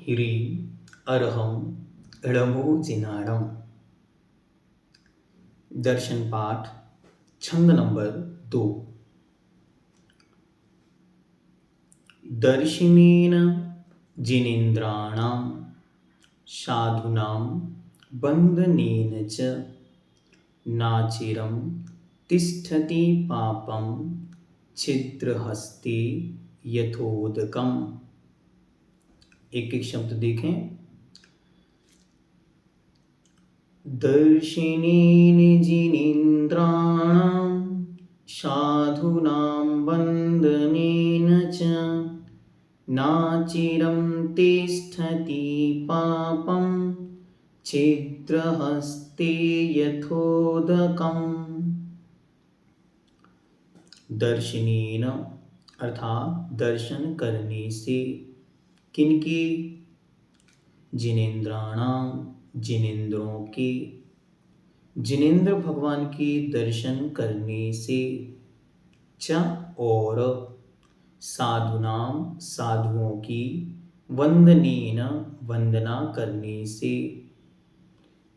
ह्रीं अर्हं ळमो जिनाणम्। दर्शन पाठ छंद नंबर 2। दर्शनेन जिनेन्द्राणां साधूनां बन्धनेन च नाचिरं तिष्ठति पापं छिद्रहस्ते यथोदकम्। एक एक शब्द देखें। दर्शनेन जिनेन्द्राणां साधूनां बन्धनेन च नाचिरं तिष्ठति पापं छिद्रहस्ते यथोदकम्। दर्शनेन अर्थात दर्शन करने से, किनके? जिनेन्द्राणां जिनेन्द्रों के, जिनेन्द्र भगवान के दर्शन करने से, च और साधूनां साधुओं की, वंदनेन वंदना करने से,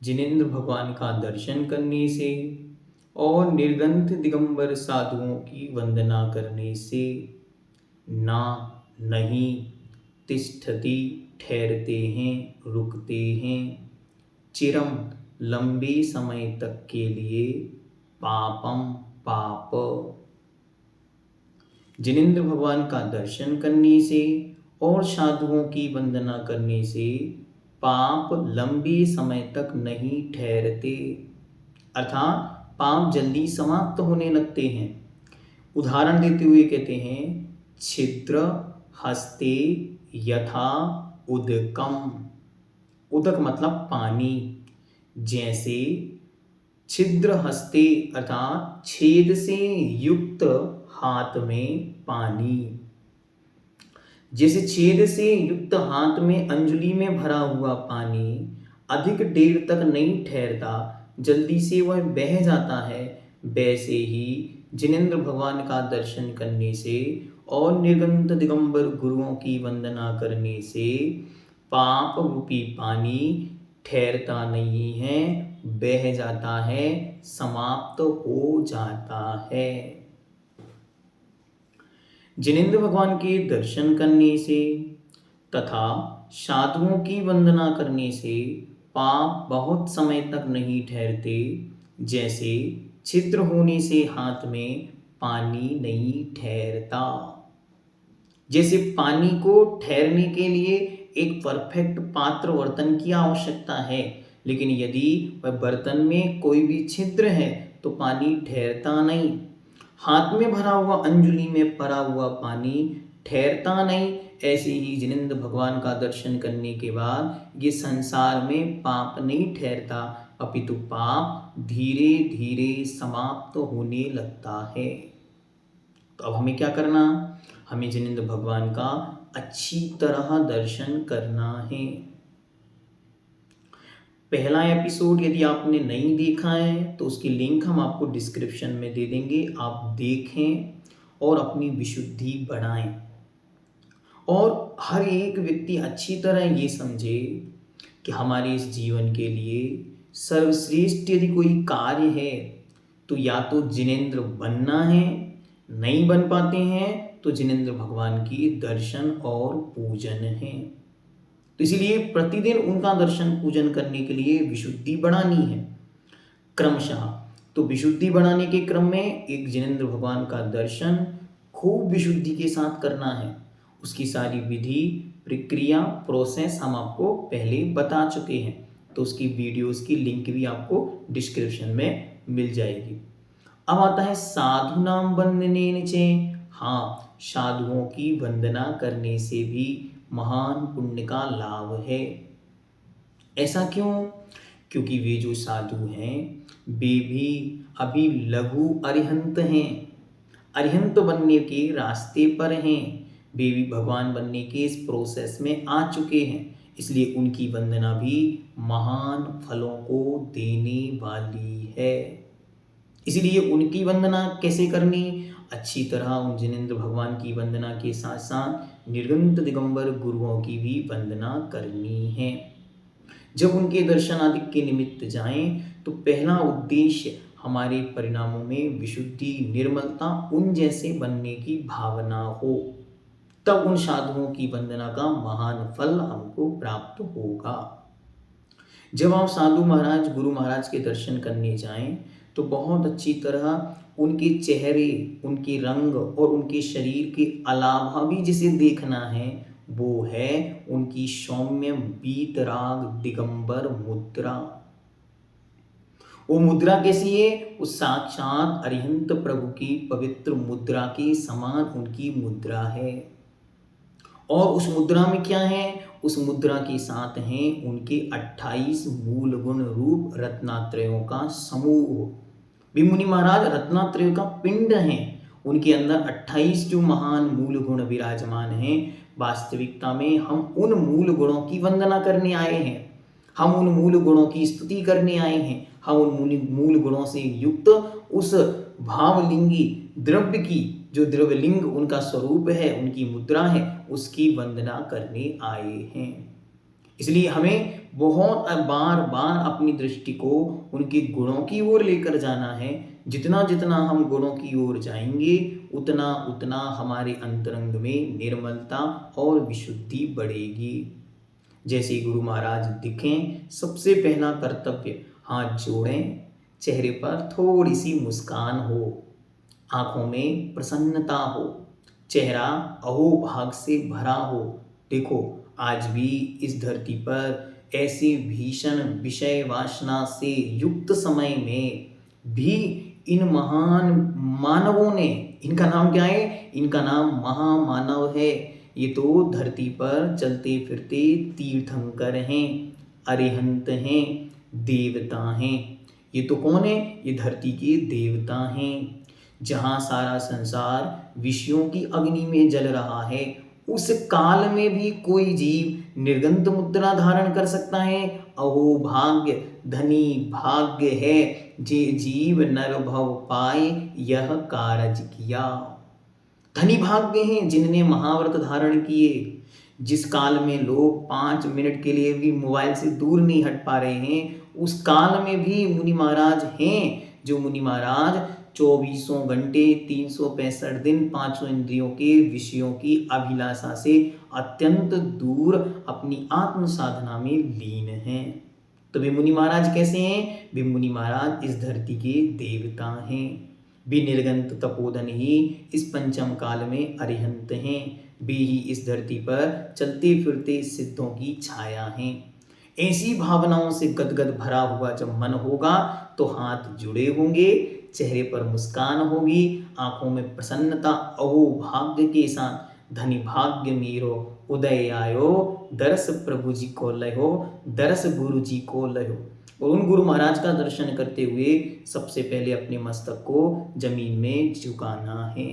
जिनेन्द्र भगवान का दर्शन करने से और निर्ग्रंथ दिगंबर साधुओं की वंदना करने से ना नहीं तिष्ठति ठहरते हैं, रुकते हैं, चिरम लंबे समय तक के लिए, पापम पाप। जिनेन्द्र भगवान का दर्शन करने से और साधुओं की वंदना करने से पाप लंबे समय तक नहीं ठहरते, अर्थात पाप जल्दी समाप्त होने लगते हैं। उदाहरण देते हुए कहते हैं, छिद्र हस्ते यथा उदकम। उदक मतलब पानी। जैसे छिद्र हस्ते अर्थात छेद से युक्त हाथ में पानी। जैसे छेद से युक्त हाथ में अंजलि में भरा हुआ पानी अधिक देर तक नहीं ठहरता, जल्दी से वह बह जाता है, वैसे ही जिनेन्द्र भगवान का दर्शन करने से और निर्गंथ दिगंबर गुरुओं की वंदना करने से पाप रूपी पानी ठहरता नहीं है, बह जाता है, समाप्त हो जाता है। जिनेन्द्र भगवान के दर्शन करने से तथा साधुओं की वंदना करने से पाप बहुत समय तक नहीं ठहरते, जैसे छिद्र होने से हाथ में पानी नहीं ठहरता। जैसे पानी को ठहरने के लिए एक परफेक्ट पात्र बर्तन की आवश्यकता है, लेकिन यदि वह बर्तन में कोई भी छिद्र है तो पानी ठहरता नहीं। हाथ में भरा हुआ अंजलि में भरा हुआ पानी ठहरता नहीं। ऐसे ही जिनेन्द्र भगवान का दर्शन करने के बाद ये संसार में पाप नहीं ठहरता, अपितु पाप धीरे धीरे समाप्त होने लगता है। तो अब हमें क्या करना? हमें जिनेन्द्र भगवान का अच्छी तरह दर्शन करना है। पहला एपिसोड यदि आपने नहीं देखा है तो उसकी लिंक हम आपको डिस्क्रिप्शन में दे देंगे, आप देखें और अपनी विशुद्धि बढ़ाएं। और हर एक व्यक्ति अच्छी तरह ये समझे कि हमारे इस जीवन के लिए सर्वश्रेष्ठ यदि कोई कार्य है तो या तो जिनेन्द्र बनना है, नहीं बन पाते हैं तो जिनेन्द्र भगवान की दर्शन और पूजन है। तो इसलिए प्रतिदिन उनका दर्शन पूजन करने के लिए विशुद्धि बढ़ानी है क्रमशः। तो विशुद्धि बढ़ाने के क्रम में एक जिनेन्द्र भगवान का दर्शन खूब विशुद्धि के साथ करना है। उसकी सारी विधि, प्रक्रिया, प्रोसेस हम आपको पहले बता चुके हैं, तो उसकी वीडियोस की लिंक भी आपको डिस्क्रिप्शन में मिल जाएगी। अब आता है साधुनाम वंदनेन च। हाँ, साधुओं की वंदना करने से भी महान पुण्य का लाभ है। ऐसा क्यों? क्योंकि वे जो साधु हैं वे भी अभी लघु अरिहंत हैं, अरिहंत बनने के रास्ते पर हैं, वे भी भगवान बनने के इस प्रोसेस में आ चुके हैं, इसलिए उनकी वंदना भी महान फलों को देने वाली है। इसलिए उनकी वंदना कैसे करनी? अच्छी तरह उन जिनेन्द्र भगवान की वंदना के साथ साथ निर्गंत दिगंबर गुरुओं की भी वंदना करनी है। जब उनके दर्शन आदि के निमित्त जाएं तो पहला उद्देश्य हमारे परिणामों में विशुद्धि, निर्मलता, उन जैसे बनने की भावना हो, तब उन साधुओं की वंदना का महान फल हमको प्राप्त होगा। जब आप साधु महाराज, गुरु महाराज के दर्शन करने जाएं तो बहुत अच्छी तरह उनके चेहरे, उनके रंग और उनके शरीर के अलावा भी जिसे देखना है वो है उनकी सौम्य वीतराग दिगंबर मुद्रा। वो मुद्रा कैसी है? उस साक्षात अरिहंत प्रभु की पवित्र मुद्रा के समान उनकी मुद्रा है। और उस मुद्रा में क्या है? उस मुद्रा के साथ हैं उनके 28 मूल गुण रूप रत्नात्रयों का समूह। भी मुनि महाराज रत्नात्रयों का पिंड हैं। उनके अंदर 28 जो महान मूल गुण विराजमान हैं। वास्तविकता में हम उन मूल गुणों की वंदना करने आए हैं, हम उन मूल गुणों की स्तुति करने आए हैं, हम उन मूल गुणों से युक्त उस भावलिंगी द्रव्य की, जो द्रव्यलिंग उनका स्वरूप है, उनकी मुद्रा है, उसकी वंदना करने आए हैं। इसलिए हमें बहुत बार बार अपनी दृष्टि को उनके गुणों की ओर लेकर जाना है। जितना जितना हम गुणों की ओर जाएंगे उतना उतना हमारे अंतरंग में निर्मलता और विशुद्धि बढ़ेगी। जैसे गुरु महाराज दिखें, सबसे पहला कर्तव्य हाथ जोड़ें, चेहरे पर थोड़ी सी मुस्कान हो, आंखों में प्रसन्नता हो, चेहरा अहोभाग से भरा हो। देखो आज भी इस धरती पर ऐसे भीषण विषय वासना से युक्त समय में भी इन महान मानवों ने, इनका नाम क्या है? इनका नाम महामानव है। ये तो धरती पर चलते फिरते तीर्थंकर हैं, अरिहंत हैं, देवता हैं। ये तो कौन है? ये धरती के देवता हैं। जहाँ सारा संसार विषयों की अग्नि में जल रहा है, उस काल में भी कोई जीव निर्गंत मुद्रा धारण कर सकता है। अहो भाग्य, धनी भाग्य है जे जीव नर भव पाए यह कारज किया। धनी भाग्य हैं जिन्होंने महाव्रत धारण किए। जिस काल में लोग 5 मिनट के लिए भी मोबाइल से दूर नहीं हट पा रहे हैं, उस काल में भी मुनि महाराज हैं, जो मुनि महाराज 24 घंटे 365 दिन 500 इंद्रियों के विषयों की अभिलाषा से अत्यंत दूर अपनी आत्म साधना में लीन हैं। तो वे मुनि महाराज कैसे हैं? वे मुनि महाराज इस धरती के देवता हैं। वे निर्गंत तपोधन ही इस पंचम काल में अरिहंत हैं। वे ही इस धरती पर चलते फिरते सिद्धों की छाया हैं। ऐसी भावनाओं से गदगद भरा हुआ जब मन होगा तो हाथ जुड़े होंगे, चेहरे पर मुस्कान होगी, आंखों में प्रसन्नता, अहो भाग्य के साथ धनी भाग्य मीरो उदय आयो, दरस प्रभु जी को लयो, दरस गुरु जी को लयो। और उन गुरु महाराज का दर्शन करते हुए सबसे पहले अपने मस्तक को जमीन में झुकाना है।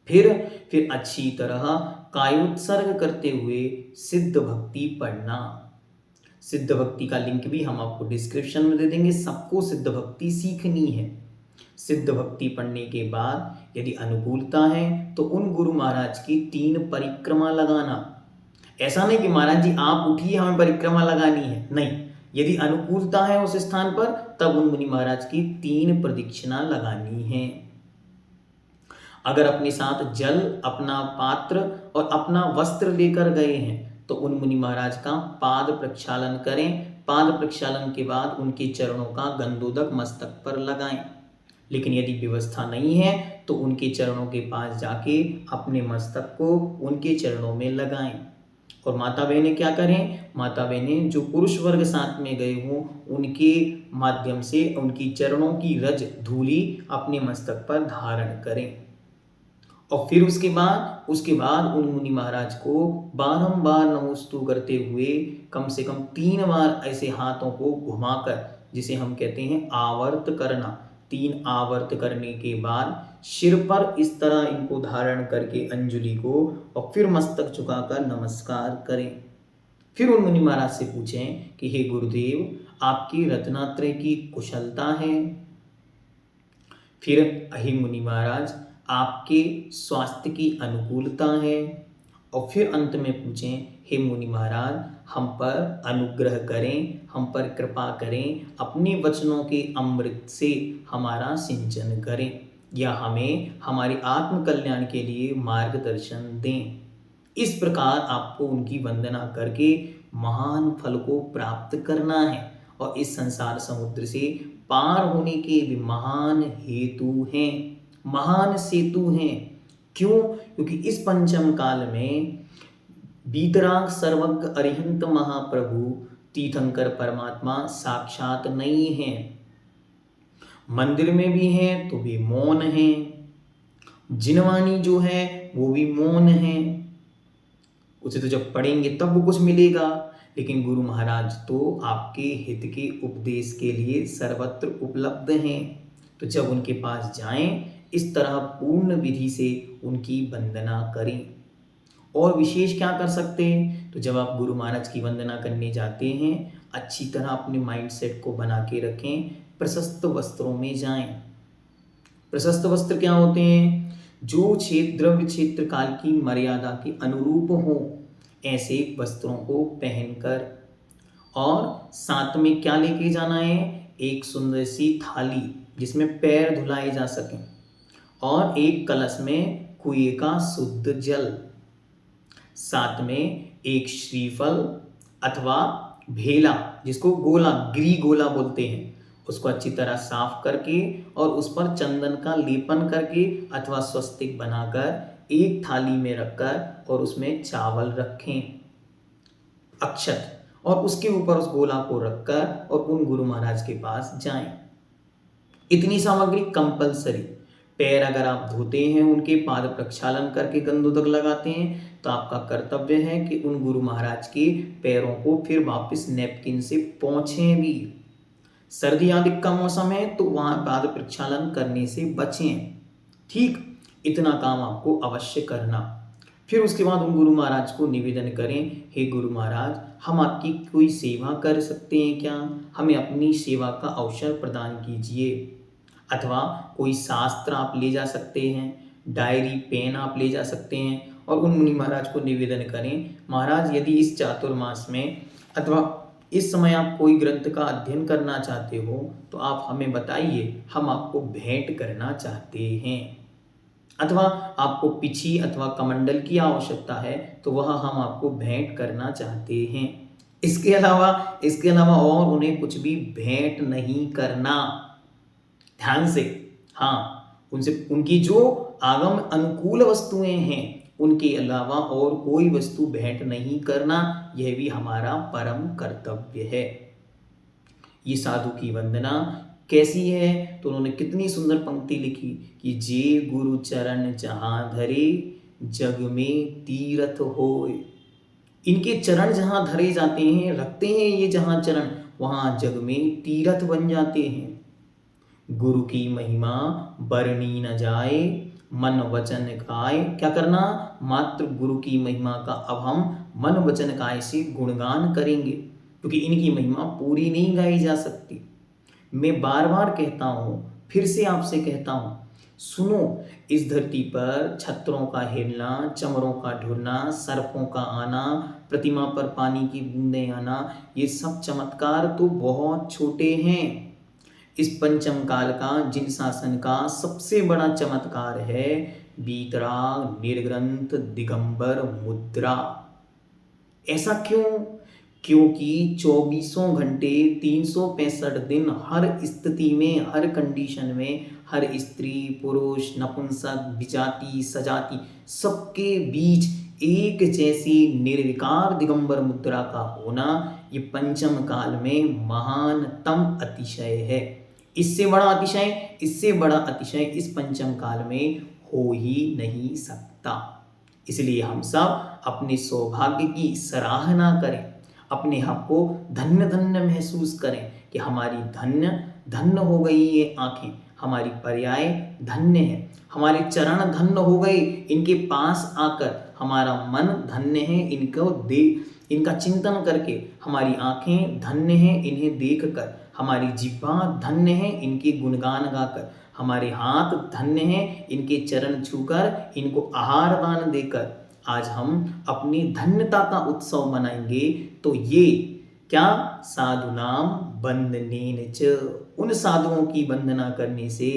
फिर अच्छी तरह कायोत्सर्ग करते हुए सिद्ध भक्ति पढ़ना। सिद्ध भक्ति का लिंक भी हम आपको डिस्क्रिप्शन में दे देंगे। सबको सिद्ध भक्ति सीखनी है। सिद्ध भक्ति पढ़ने के बाद यदि अनुकूलता है तो उन गुरु महाराज की 3 परिक्रमा लगाना। ऐसा नहीं कि महाराज जी आप उठिए हमें परिक्रमा लगानी है, नहीं। यदि अनुकूलता है उस स्थान पर तब उन मुनि महाराज की 3 प्रदक्षिणा लगानी है। अगर अपने साथ जल, अपना पात्र और अपना वस्त्र लेकर गए हैं तो उन मुनि महाराज का पाद प्रक्षालन करें। पाद प्रक्षालन के बाद उनके चरणों का गंधोदक मस्तक पर लगाएं। लेकिन यदि व्यवस्था नहीं है तो उनके चरणों के पास जाके अपने मस्तक को उनके चरणों में लगाएं। और माता बहनें क्या करें? माता बहनें जो पुरुष वर्ग साथ में गए हों उनके माध्यम से उनकी चरणों की रज धूली अपने मस्तक पर धारण करें। और फिर उसके बाद उन मुनि महाराज को बारंबार नमोस्तु करते हुए कम से कम 3 बार ऐसे हाथों को घुमाकर, जिसे हम कहते हैं आवर्त करना, 3 आवर्त करने के बाद सिर पर इस तरह इनको धारण करके अंजलि को, और फिर मस्तक झुकाकर नमस्कार करें। फिर उन मुनि महाराज से पूछें कि हे गुरुदेव आपकी रत्नात्रय की कुशलता है। फिर हे मुनि महाराज आपके स्वास्थ्य की अनुकूलता है। और फिर अंत में पूछें, हे मुनि महाराज, हम पर अनुग्रह करें, हम पर कृपा करें, अपने वचनों के अमृत से हमारा सिंचन करें, या हमें हमारे आत्म कल्याण के लिए मार्गदर्शन दें। इस प्रकार आपको उनकी वंदना करके महान फल को प्राप्त करना है और इस संसार समुद्र से पार होने के भी महान हेतु हैं, महान सेतु हैं। क्यों? क्योंकि इस पंचम काल में बीतराग सर्वज्ञ अरिहंत महाप्रभु तीर्थंकर परमात्मा साक्षात नहीं है, मंदिर में भी हैं तो भी मौन हैं, जिनवानी जो है वो भी मौन है, उसे तो जब पढ़ेंगे तब वो कुछ मिलेगा। लेकिन गुरु महाराज तो आपके हित के उपदेश के लिए सर्वत्र उपलब्ध हैं। तो जब उनके पास जाएं, इस तरह पूर्ण विधि से उनकी वंदना करें। और विशेष क्या कर सकते हैं? तो जब आप गुरु महाराज की वंदना करने जाते हैं, अच्छी तरह अपने माइंड सेट को बना के रखें, प्रशस्त वस्त्रों में जाएं। प्रशस्त वस्त्र क्या होते हैं? जो द्रव्य क्षेत्र काल की मर्यादा के अनुरूप हो, ऐसे वस्त्रों को पहनकर, और साथ में क्या लेके जाना है? एक सुंदर सी थाली जिसमें पैर धुलाए जा सकें, और एक कलश में कुएं का शुद्ध जल, साथ में एक श्रीफल अथवा भेला, जिसको गोला, गिरी गोला बोलते हैं, उसको अच्छी तरह साफ करके और उस पर चंदन का लेपन करके अथवा स्वस्तिक बनाकर एक थाली में रखकर और उसमें चावल रखें, अक्षत, और उसके ऊपर उस गोला को रखकर और उन गुरु महाराज के पास जाएं। इतनी सामग्री कंपलसरी। पैर अगर आप धोते हैं, उनके पाद प्रक्षालन करके गंधोदक लगाते हैं, तो आपका कर्तव्य है कि उन गुरु महाराज के पैरों को फिर वापस नैपकिन से पोंछें भी। सर्दी आदि का मौसम है तो वहां पाद प्रक्षालन करने से बचें। ठीक, इतना काम आपको अवश्य करना। फिर उसके बाद उन गुरु महाराज को निवेदन करें, हे गुरु महाराज, हम आपकी कोई सेवा कर सकते हैं क्या? हमें अपनी सेवा का अवसर प्रदान कीजिए। अथवा कोई शास्त्र आप ले जा सकते हैं, डायरी पेन आप ले जा सकते हैं, और उन मुनि महाराज को निवेदन करें, महाराज यदि इस चातुर्मास में अथवा इस समय आप कोई ग्रंथ का अध्ययन करना चाहते हो तो आप हमें बताइए, हम आपको भेंट करना चाहते हैं। अथवा आपको पिछी अथवा कमंडल की आवश्यकता है तो वह हम आपको भेंट करना चाहते हैं। इसके अलावा और उन्हें कुछ भी भेंट नहीं करना। ध्यान से, हाँ, उनकी जो आगम अनुकूल वस्तुएं हैं उनके अलावा और कोई वस्तु भेंट नहीं करना, यह भी हमारा परम कर्तव्य है। ये साधु की वंदना कैसी है? तो उन्होंने कितनी सुंदर पंक्ति लिखी कि जे गुरु चरण जहाँ धरे जग में तीरथ होय। इनके चरण जहाँ धरे जाते हैं, रखते हैं ये जहाँ चरण, वहाँ जग में तीरथ बन जाते हैं। गुरु की महिमा बरनी न जाए, मन वचन काय। क्या करना? मात्र गुरु की महिमा का अब हम मन वचन काय से गुणगान करेंगे, क्योंकि इनकी महिमा पूरी नहीं गाई जा सकती। मैं बार बार कहता हूँ, फिर से आपसे कहता हूँ, सुनो, इस धरती पर छत्रों का हिलना, चमरों का ढुरना, सर्पों का आना, प्रतिमा पर पानी की बूंदें आना, ये सब चमत्कार तो बहुत छोटे हैं। इस पंचम काल का जिन शासन का सबसे बड़ा चमत्कार है बीतराग निर्ग्रंथ दिगंबर मुद्रा। ऐसा क्यों? क्योंकि 24 घंटे 365 दिन हर स्थिति में, हर कंडीशन में, हर स्त्री पुरुष नपुंसक विजाति सजाति सबके बीच एक जैसी निर्विकार दिगंबर मुद्रा का होना ये पंचम काल में महानतम अतिशय है। इससे बड़ा अतिशय इस पंचम काल में हो ही नहीं सकता। इसलिए हम सब अपने सौभाग्य की सराहना करें, अपने आप को धन्य धन्य महसूस करें कि हमारी धन्य हो गई ये आंखें, हमारी पर्याय धन्य है, हमारे चरण धन्य हो गए इनके पास आकर, हमारा मन धन्य है इनका चिंतन करके, हमारी आंखें धन्य हैं इन्हें देखकर, हमारी जिह्वा धन्य है इनके गुणगान गाकर, हमारे हाथ धन्य हैं इनके चरण छूकर, इनको आहार दान देकर, आज हम अपनी धन्यता का उत्सव मनाएंगे। तो ये क्या, साधुनाम वंदनेन च, उन साधुओं की वंदना करने से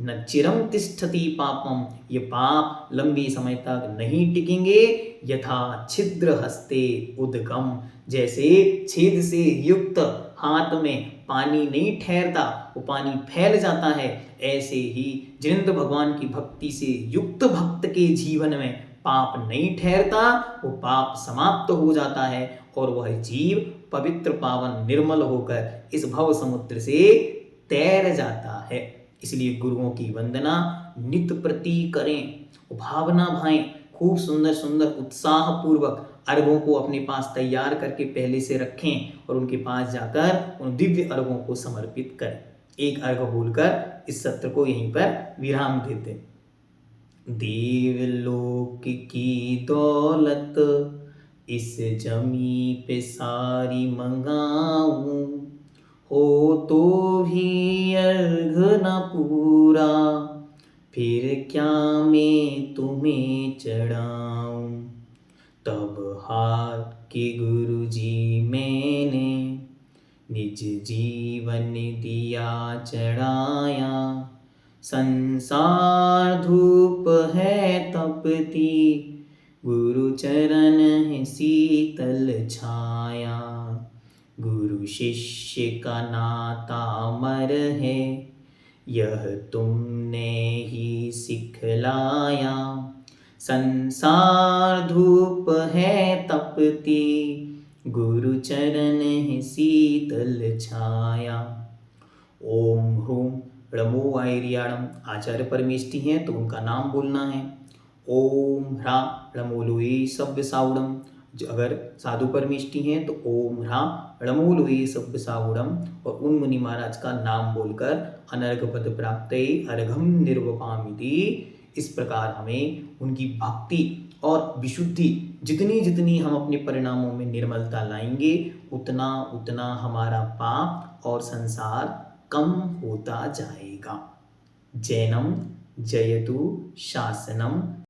न चिरम तिष्ठति पापम, ये पाप लंबे समय तक नहीं टिकेंगे। यथा छिद्र हस्ते उदगम, जैसे छेद से युक्त हाथ में पानी नहीं ठहरता, वो पानी फैल जाता है, ऐसे ही जिनेंद्र भगवान की भक्ति से युक्त भक्त के जीवन में पाप नहीं ठहरता, वो पाप समाप्त हो जाता है और वह जीव पवित्र पावन निर्मल होकर इस भव समुद्र से तैर जाता है। इसलिए गुरुओं की वंदना नित प्रति करें, भावना भाएं, खूब सुंदर सुंदर उत्साह पूर्वक अर्घों को अपने पास तैयार करके पहले से रखें और उनके पास जाकर उन दिव्य अर्घों को समर्पित करें। एक अर्घ बोलकर इस सत्र को यहीं पर विराम देते। देवलोक की दौलत इस जमी पे सारी मंगाऊं, हो तो भी अर्घ न पूरा, फिर क्या मैं तुम्हें चढ़ाऊं। तब हार के गुरु जी मैंने निज जीवन दिया चढ़ाया, संसार धूप है तपती, गुरु चरण है शीतल छाया। गुरु शिष्य का नाता अमर है, यह तुमने ही सिखलाया। संसार धूप है तपती, गुरु चरण है शीतल छाया। ओम ह्रूम ह्रमो आयरियाणम, आचार्य परमेष्टि हैं तो उनका नाम बोलना है। ओम ह्रा ह्रमोलोए सभ्य साउडम, जो अगर साधु परमेष्टि हैं तो ओम ह्रा ह्रमोलोए सभ्य साउडम, और उन मुनि महाराज का नाम बोलकर अनर्घ पद प्राप्त अर्घम निर्वपामिति, इस प्रकार हमें उनकी भक्ति और विशुद्धि जितनी जितनी हम अपने परिणामों में निर्मलता लाएंगे, उतना उतना हमारा पाप और संसार कम होता जाएगा। जैनम जयतु शासनम